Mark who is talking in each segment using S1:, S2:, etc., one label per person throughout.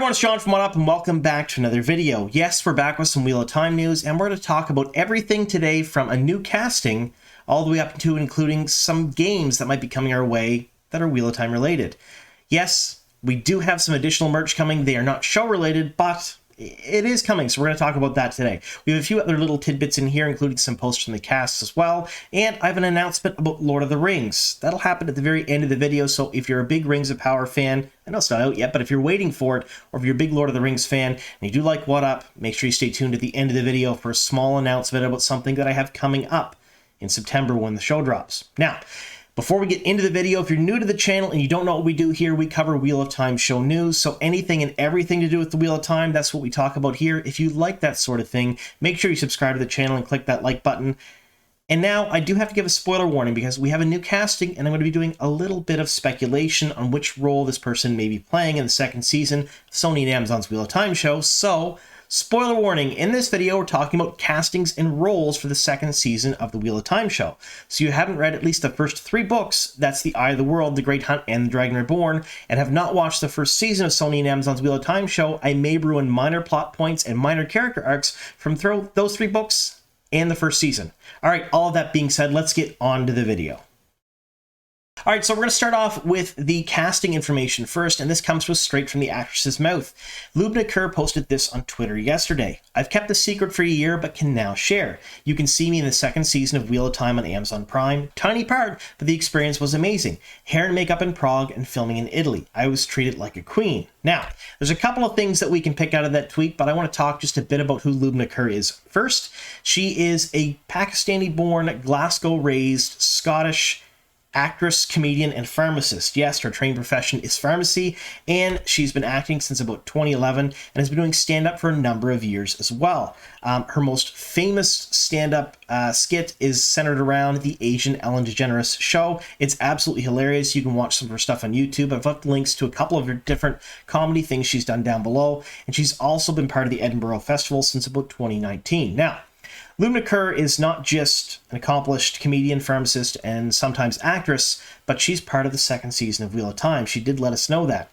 S1: everyone, it's John from What Up, and welcome back to another video. Yes, we're back with some Wheel of Time news, and we're going to talk about everything today from a new casting all the way up to including some games that might be coming our way that are Wheel of Time related. Yes, we do have some additional merch coming. They are not show related, but it is coming, so we're going to talk about that today. We have a few other little tidbits in here, including some posts from the cast as well, and I have an announcement about Lord of the Rings. That'll happen at the very end of the video, so if you're a big Rings of Power fan, I know it's not out yet, but if you're waiting for it, or if you're a big Lord of the Rings fan, and you do like What Up, make sure you stay tuned at the end of the video for a small announcement about something that I have coming up in September when the show drops. Now, before we get into the video, if you're new to the channel and you don't know what we do here, we cover Wheel of Time show news. So anything and everything to do with the Wheel of Time, that's what we talk about here. If you like that sort of thing, make sure you subscribe to the channel and click that like button. And now I do have to give a spoiler warning because we have a new casting and I'm going to be doing a little bit of speculation on which role this person may be playing in the second season of Sony and Amazon's Wheel of Time show. So, spoiler warning, in this video we're talking about castings and roles for the second season of the Wheel of Time show. So you haven't read at least the first 3 books, that's The Eye of the World, The Great Hunt, and The Dragon Reborn, and have not watched the first season of Sony and Amazon's Wheel of Time show, I may ruin minor plot points and minor character arcs from those 3 books and the first season. Alright, all of that being said, let's get on to the video. Alright, so we're going to start off with the casting information first, and this comes to us straight from the actress's mouth. Lubna Kerr posted this on Twitter yesterday. I've kept the secret for a year, but can now share. You can see me in the second season of Wheel of Time on Amazon Prime. Tiny part, but the experience was amazing. Hair and makeup in Prague and filming in Italy. I was treated like a queen. Now, there's a couple of things that we can pick out of that tweet, but I want to talk just a bit about who Lubna Kerr is. First, she is a Pakistani-born, Glasgow-raised, Scottish actress, comedian, and pharmacist. Yes, her trained profession is pharmacy, and she's been acting since about 2011 and has been doing stand-up for a number of years as well. Her most famous stand-up skit is centered around the Asian Ellen DeGeneres show. It's absolutely hilarious. You can watch some of her stuff on YouTube. I've left links to a couple of her different comedy things she's done down below, and she's also been part of the Edinburgh Festival since about 2019. Now, Lubna Kerr is not just an accomplished comedian, pharmacist, and sometimes actress, but she's part of the second season of Wheel of Time. She did let us know that.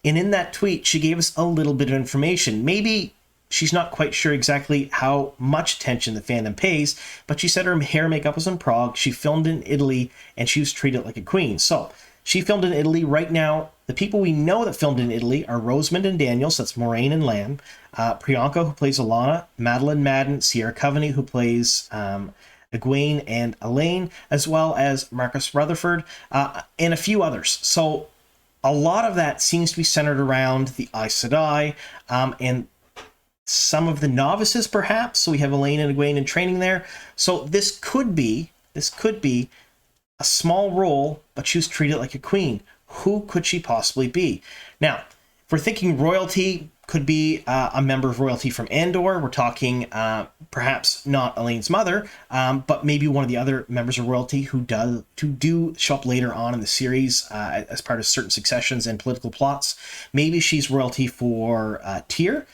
S1: And in that tweet, she gave us a little bit of information. Maybe she's not quite sure exactly how much attention the fandom pays, but she said her hair and makeup was in Prague, she filmed in Italy, and she was treated like a queen. So, she filmed in Italy. Right now, the people we know that filmed in Italy are Rosamund and Daniel, so that's Moraine and Lamb, Priyanka, who plays Alana, Madeline Madden, Sierra Coveney, who plays Egwene and Elaine, as well as Marcus Rutherford, and a few others. So a lot of that seems to be centered around the Aes Sedai, and some of the novices, perhaps. So we have Elaine and Egwene in training there. So this could be a small role, but she was treated like a queen. Who could she possibly be? Now, if we're thinking royalty, could be a member of royalty from Andor. We're talking perhaps not Elaine's mother, but maybe one of the other members of royalty who do show up later on in the series as part of certain successions and political plots. Maybe she's royalty for Tyr.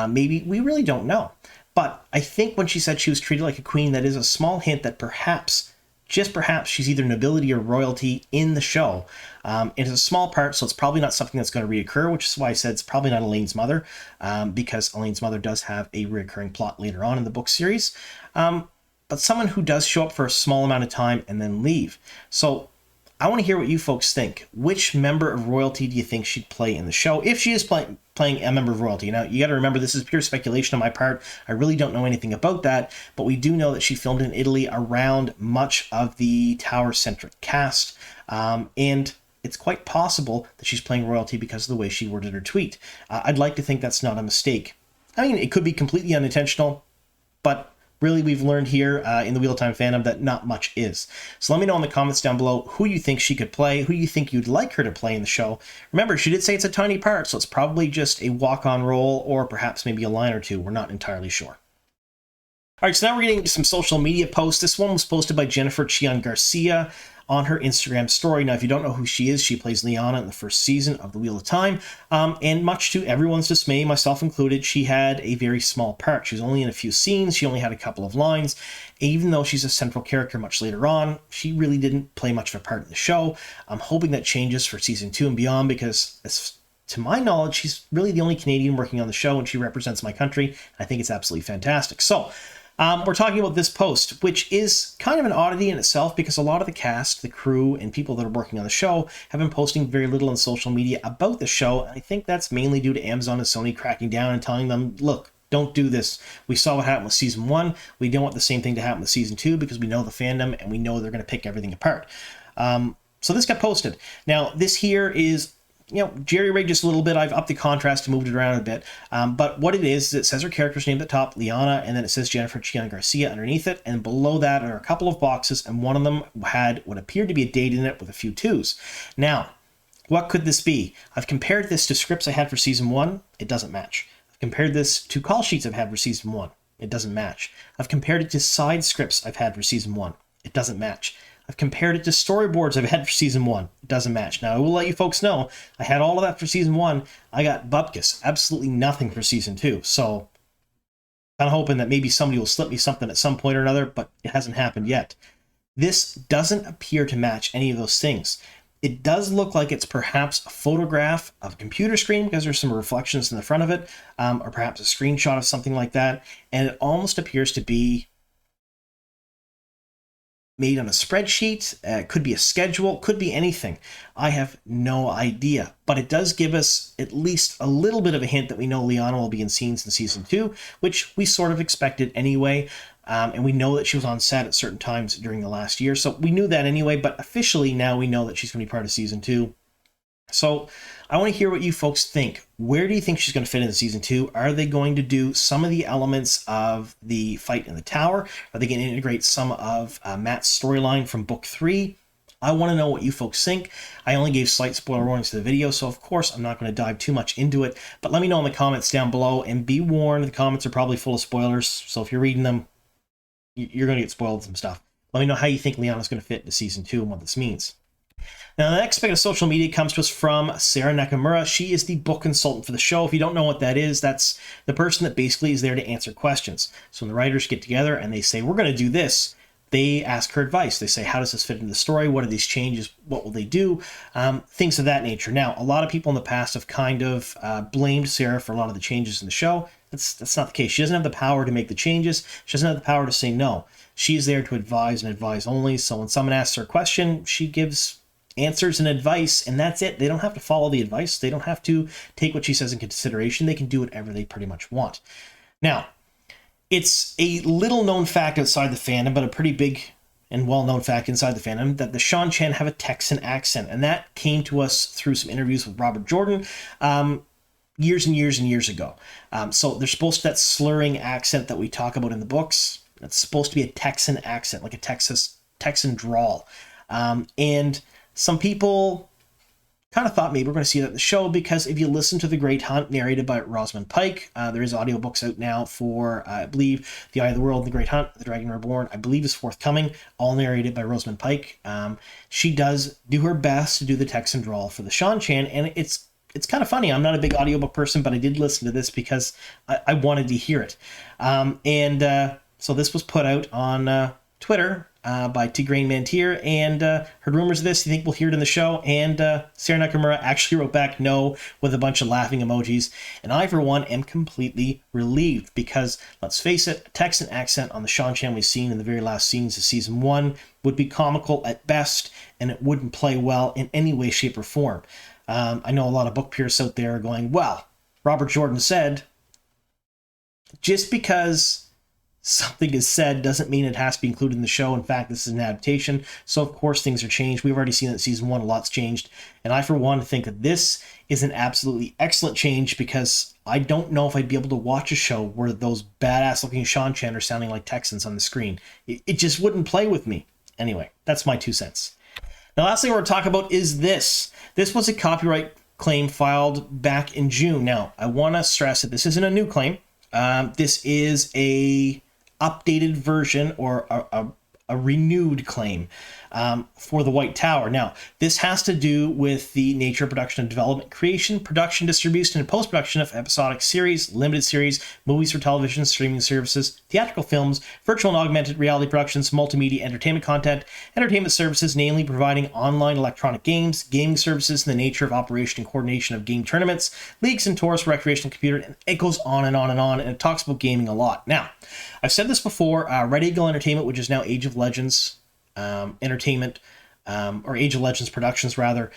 S1: Maybe, we really don't know. But I think when she said she was treated like a queen, that is a small hint that perhaps, just perhaps, she's either nobility or royalty in the show. It's a small part, so it's probably not something that's going to reoccur, which is why I said it's probably not Elaine's mother, because Elaine's mother does have a recurring plot later on in the book series. But someone who does show up for a small amount of time and then leave. So I want to hear what you folks think. Which member of royalty do you think she'd play in the show, if she is playing a member of royalty? Now, you got to remember, this is pure speculation on my part. I really don't know anything about that, but we do know that she filmed in Italy around much of the Tower-centric cast, and it's quite possible that she's playing royalty because of the way she worded her tweet. I'd like to think that's not a mistake. I mean, it could be completely unintentional, but really, we've learned here in the Wheel of Time fandom that not much is. So let me know in the comments down below who you think she could play, who you think you'd like her to play in the show. Remember, she did say it's a tiny part, so it's probably just a walk-on role or perhaps maybe a line or two. We're not entirely sure. All right, so now we're getting some social media posts. This one was posted by Jennifer Chion Garcia on her Instagram story. Now, if you don't know who she is, she plays Lyanna in the first season of The Wheel of Time. And much to everyone's dismay, myself included, she had a very small part. She was only in a few scenes. She only had a couple of lines. Even though she's a central character much later on, she really didn't play much of a part in the show. I'm hoping that changes for season 2 and beyond, because as to my knowledge, she's really the only Canadian working on the show, and she represents my country. I think it's absolutely fantastic. So we're talking about this post, which is kind of an oddity in itself because a lot of the cast, the crew, and people that are working on the show have been posting very little on social media about the show. And I think that's mainly due to Amazon and Sony cracking down and telling them, look, don't do this. We saw what happened with season 1. We don't want the same thing to happen with season 2 because we know the fandom and we know they're going to pick everything apart. So this got posted. Now, this here is, jerry-rigged just a little bit. I've upped the contrast and moved it around a bit. But what it is it says her character's name at the top, Liana, and then it says Jennifer Chiana Garcia underneath it. And below that are a couple of boxes, and one of them had what appeared to be a date in it with a few 2s. Now, what could this be? I've compared this to scripts I had for season 1. It doesn't match. I've compared this to call sheets I've had for season 1. It doesn't match. I've compared it to side scripts I've had for season 1. It doesn't match. I've compared it to storyboards I've had for season 1. It doesn't match. Now, I will let you folks know, I had all of that for season 1. I got bupkis. Absolutely nothing for season 2. So, kind of hoping that maybe somebody will slip me something at some point or another, but it hasn't happened yet. This doesn't appear to match any of those things. It does look like it's perhaps a photograph of a computer screen because there's some reflections in the front of it, or perhaps a screenshot of something like that. And it almost appears to be made on a spreadsheet, could be a schedule, could be anything. I have no idea, but it does give us at least a little bit of a hint that we know Liana will be in scenes in season 2, which we sort of expected anyway. And we know that she was on set at certain times during the last year, so we knew that anyway, but officially now we know that she's going to be part of season 2. So I want to hear what you folks think. Where do you think she's going to fit into season 2? Are they going to do some of the elements of the fight in the tower? Are they going to integrate some of Matt's storyline from book 3? I want to know what you folks think. I only gave slight spoiler warnings to the video, so of course I'm not going to dive too much into it, but let me know in the comments down below, and be warned, the comments are probably full of spoilers, so if you're reading them, you're going to get spoiled some stuff. Let me know how you think Liana's going to fit into season 2 and what this means. Now, the next bit of social media comes to us from Sarah Nakamura. She is the book consultant for the show. If you don't know what that is, that's the person that basically is there to answer questions. So when the writers get together and they say, we're going to do this, they ask her advice. They say, how does this fit into the story? What are these changes? What will they do? Things of that nature. Now, a lot of people in the past have kind of blamed Sarah for a lot of the changes in the show. That's not the case. She doesn't have the power to make the changes. She doesn't have the power to say no. She's there to advise and advise only. So when someone asks her a question, she gives answers and advice, and that's it. They don't have to follow the advice. They don't have to take what she says in consideration. They can do whatever they pretty much want. Now, it's a little known fact outside the fandom, but a pretty big and well-known fact inside the fandom, that the Seanchan have a Texan accent, and that came to us through some interviews with Robert Jordan years and years and years ago. So they're supposed to, that slurring accent that we talk about in the books, that's supposed to be a Texan accent, like a Texan drawl. And some people kind of thought maybe we're going to see that in the show, because if you listen to The Great Hunt, narrated by Rosamund Pike, there is audiobooks out now for, I believe, The Eye of the World, The Great Hunt, The Dragon Reborn, I believe is forthcoming, all narrated by Rosamund Pike. She does do her best to do the Texan drawl for the Seanchan, and it's kind of funny. I'm not a big audiobook person, but I did listen to this because I wanted to hear it. So this was put out on Twitter by Tigraine Mantier, and heard rumors of this. You think we'll hear it in the show? And Sarah Nakamura actually wrote back no with a bunch of laughing emojis. And I, for one, am completely relieved, because let's face it, a Texan accent on the Seanchan we've seen in the very last scenes of season 1 would be comical at best, and it wouldn't play well in any way, shape, or form. I know a lot of book purists out there are going, well, Robert Jordan said, just because something is said doesn't mean it has to be included in the show. In fact, this is an adaptation, so of course things are changed. We've already seen that in season 1, a lot's changed, and I, for one, think that this is an absolutely excellent change, because I don't know if I'd be able to watch a show where those badass-looking Seanchan are sounding like Texans on the screen. It just wouldn't play with me. Anyway, that's my 2 cents. Now, last thing we're going to talk about is this. This was a copyright claim filed back in June. Now, I want to stress that this isn't a new claim. This is a updated version, or a renewed claim for the White Tower. Now, this has to do with the nature of production and development, creation, production, distribution, and post-production of episodic series, limited series, movies for television, streaming services, theatrical films, virtual and augmented reality productions, multimedia entertainment content, entertainment services, namely providing online electronic games, gaming services, and the nature of operation and coordination of game tournaments, leagues and tours for recreational computer, and it goes on and on and on, and it talks about gaming a lot. Now, I've said this before, Red Eagle Entertainment, which is now Age of Legends Entertainment, or Age of Legends Productions rather,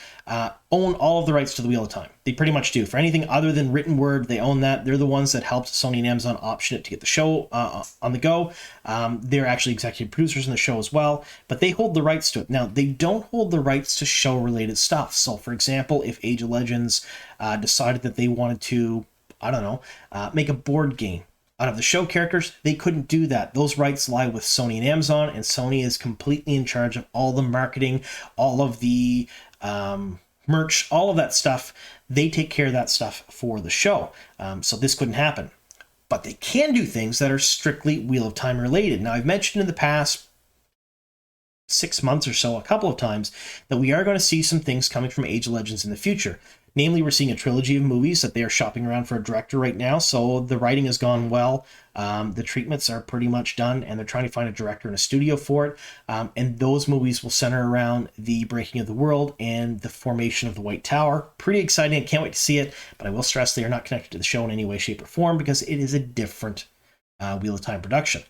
S1: own all of the rights to the Wheel of Time. They pretty much do. For anything other than written word, they own that. They're the ones that helped Sony and Amazon option it to get the show on the go. They're actually executive producers in the show as well, but they hold the rights to it. Now, they don't hold the rights to show-related stuff. So, for example, if Age of Legends decided that they wanted to, I don't know, make a board game out of the show characters, they couldn't do that. Those rights lie with Sony and Amazon, and Sony is completely in charge of all the marketing, all of the merch, all of that stuff. They take care of that stuff for the show. So this couldn't happen. But they can do things that are strictly Wheel of Time related. Now, I've mentioned in the past 6 months or so, a couple of times, that we are going to see some things coming from Age of Legends in the future. Namely, we're seeing a trilogy of movies that they are shopping around for a director right now, so the writing has gone well. The treatments are pretty much done, and they're trying to find a director and a studio for it. And those movies will center around the breaking of the world and the formation of the White Tower. Pretty exciting. I can't wait to see it, but I will stress they are not connected to the show in any way, shape, or form because it is a different Wheel of Time production.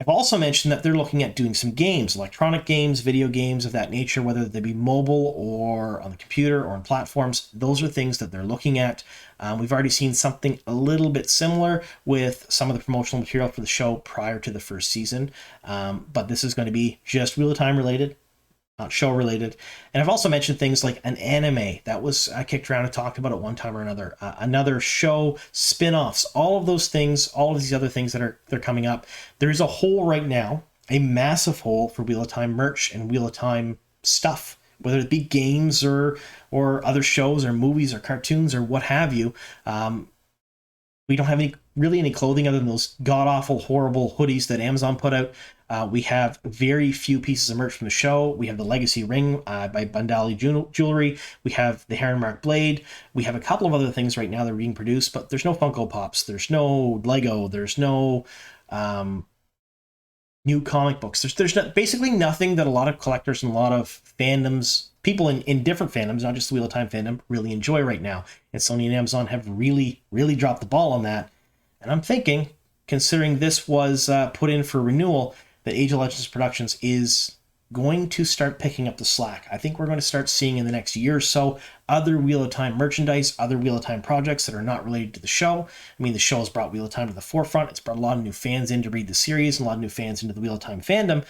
S1: I've also mentioned that they're looking at doing some games, electronic games, video games of that nature, whether they be mobile or on the computer or on platforms. Those are things that they're looking at. We've already seen something a little bit similar with some of the promotional material for the show prior to the first season. But this is going to be just Wheel of Time related, not show related. And I've also mentioned things like an anime that was kicked around and talked about at one time or another, another show, spin-offs, all of those things, all of these other things that they're coming up. There's a hole right now, a massive hole for Wheel of Time merch and Wheel of Time stuff, whether it be games or other shows or movies or cartoons or what have you. We don't have any clothing other than those god-awful, horrible hoodies that Amazon put out. We have very few pieces of merch from the show. We have the Legacy Ring by Bandali Jewelry. We have the Heron Mark Blade. We have a couple of other things right now that are being produced, but there's no Funko Pops. There's no Lego. There's no new comic books. There's basically nothing that a lot of collectors and a lot of fandoms, people in different fandoms, not just the Wheel of Time fandom, really enjoy right now. And Sony and Amazon have really, really dropped the ball on that. And I'm thinking, considering this was put in for renewal, that Age of Legends Productions is going to start picking up the slack. I think we're going to start seeing in the next year or so other Wheel of Time merchandise, other Wheel of Time projects that are not related to the show. I mean, the show has brought Wheel of Time to the forefront. It's brought a lot of new fans in to read the series and a lot of new fans into the Wheel of Time fandom.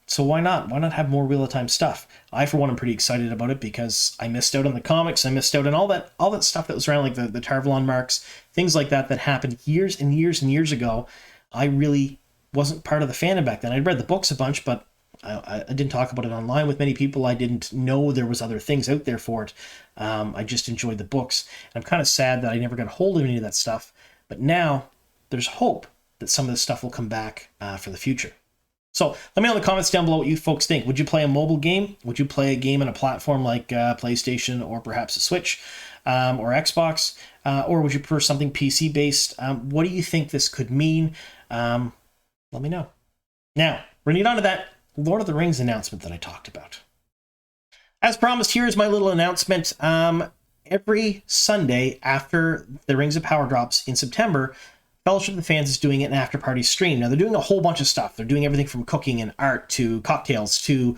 S1: So why not? Why not have more Wheel of Time stuff? I, for one, am pretty excited about it because I missed out on the comics. I missed out on all that stuff that was around, like the Tarvalon marks, things like that happened years and years and years ago. I really wasn't part of the fandom back then. I'd read the books a bunch, but I didn't talk about it online with many people. I didn't know there was other things out there for it. I just enjoyed the books. And I'm kind of sad that I never got a hold of any of that stuff. But now there's hope that some of this stuff will come back for the future. So let me know in the comments down below what you folks think. Would you play a mobile game? Would you play a game on a platform like PlayStation or perhaps a Switch or Xbox? Or would you prefer something PC-based? What do you think this could mean? Let me know. Now, we're going to get on to that Lord of the Rings announcement that I talked about. As promised, here is my little announcement. Every Sunday after the Rings of Power drops in September, Fellowship of the Fans is doing an after-party stream. Now, they're doing a whole bunch of stuff. They're doing everything from cooking and art to cocktails to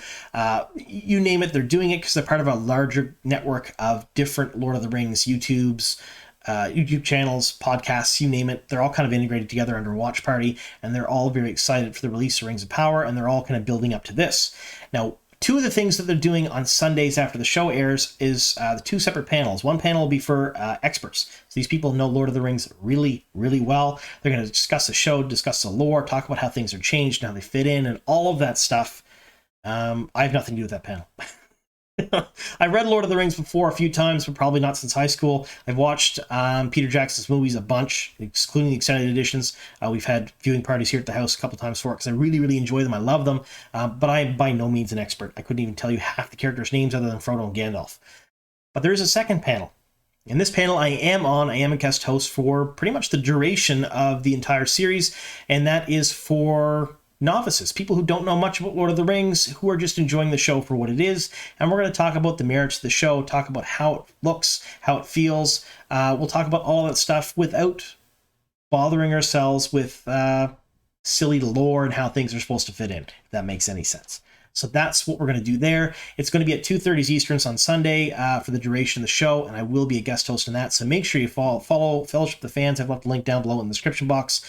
S1: you name it. They're doing it because they're part of a larger network of different Lord of the Rings YouTube channels, podcasts, you name it. They're all kind of integrated together under Watch Party, and they're all very excited for the release of Rings of Power, and they're all kind of building up to this. Now, two of the things that they're doing on Sundays after the show airs is the two separate panels. One panel will be for experts. So these people know Lord of the Rings really, really well. They're going to discuss the show, discuss the lore, talk about how things are changed and how they fit in and all of that stuff. I have nothing to do with that panel. I've read Lord of the Rings before a few times, but probably not since high school. I've watched Peter Jackson's movies a bunch, including the extended editions. We've had viewing parties here at the house a couple times for it because I really, really enjoy them. I love them, but I am by no means an expert. I couldn't even tell you half the characters' names other than Frodo and Gandalf. But there is a second panel. In this panel I am a guest host for pretty much the duration of the entire series, and that is for novices, people who don't know much about Lord of the Rings, who are just enjoying the show for what it is. And we're going to talk about the merits of the show, talk about how it looks, how it feels. We'll talk about all that stuff without bothering ourselves with silly lore and how things are supposed to fit in, if that makes any sense. So that's what we're going to do there. It's going to be at 2:30 Eastern on Sunday for the duration of the show, and I will be a guest host in that. So make sure you follow Fellowship of the Fans. I've left a link down below in the description box.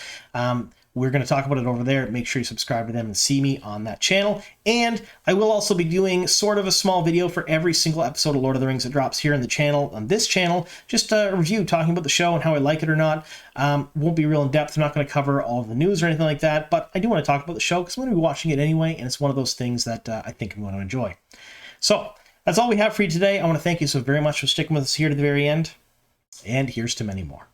S1: We're going to talk about it over there. Make sure you subscribe to them and see me on that channel. And I will also be doing sort of a small video for every single episode of Lord of the Rings that drops here in the channel, on this channel. Just a review, talking about the show and how I like it or not. Won't be real in depth. I'm not going to cover all of the news or anything like that, but I do want to talk about the show because I'm going to be watching it anyway, and it's one of those things that I think I'm going to enjoy. So that's all we have for you today. I want to thank you so very much for sticking with us here to the very end, and here's to many more.